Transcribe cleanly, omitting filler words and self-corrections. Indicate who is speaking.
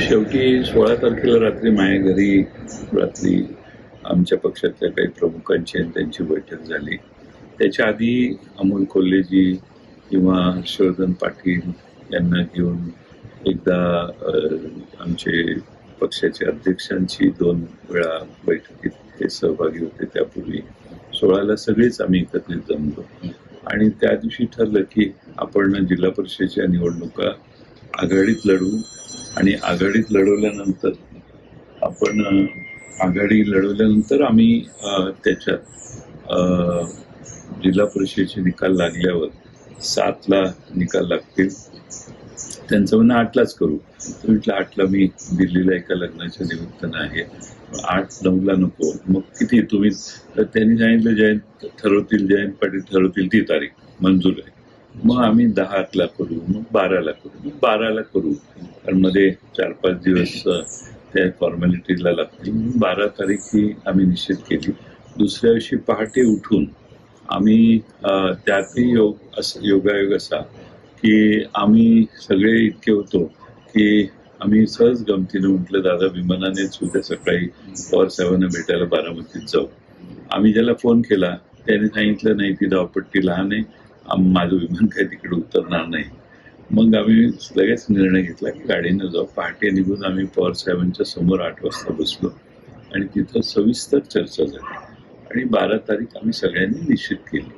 Speaker 1: शेवटी 16 तारखेला रात्री माझ्या घरी रात्री आमच्या पक्षातल्या काही प्रमुखांची आणि त्यांची बैठक झाली. त्याच्या आधी अमोल कोल्हेजी किंवा हर्षवर्धन पाटील यांना घेऊन एकदा आमचे पक्षाचे अध्यक्षांची 2 वेळा बैठकीत ते सहभागी होते. त्यापूर्वी 16ला सगळेच आम्ही एकत्रित जमलो आणि त्या दिवशी ठरलं की आपण जिल्हा परिषदेच्या निवडणुका आघाडीत लढवू आणि आघाडीत लढवल्यानंतर आघाडी लढवल्यानंतर आम्ही त्याच्यात जिल्हा परिषदेचे निकाल लागल्यावर 7ला निकाल लागतील. त्यांचं म्हणणं 8लाच करू. तर म्हटलं 8ला मी दिल्लीला एका लग्नाच्या निमित्तानं आहे, 8-9ला नको. मग किती तुम्ही? तर त्यांनी सांगितलं जयंत पाटील ठरवतील ती तारीख मंजूर आहे. मग आम्ही 10ला करू, मग 12ला करू, मग 12ला करू. कारण मध्ये 4-5 दिवस त्या फॉर्मॅलिटीला लागतील. 12 तारीख ही आम्ही निश्चित केली. दुसऱ्या दिवशी पहाटे उठून आम्ही त्यातही योगायोग असा की आम्ही सगळे इतके होतो की आम्ही सहज गमतीनं म्हटलं दादा विमानानेच उद्या सकाळी पवारसाहेबांना भेटायला बारामतीत जाऊ. आम्ही ज्याला फोन केला त्याने सांगितलं नाही, ती धावपट्टी लहान आहे, माझं विमान काही तिकडे उतरणार नाही. मग आम्ही लगेच निर्णय घेतला की गाडीनं जाऊ. पहाटे निघून आम्ही पवारसाहेबांच्या समोर 8 वाजता बसलो आणि तिथं सविस्तर चर्चा झाली आणि 12 तारीख आम्ही सगळ्यांनी निश्चित केली.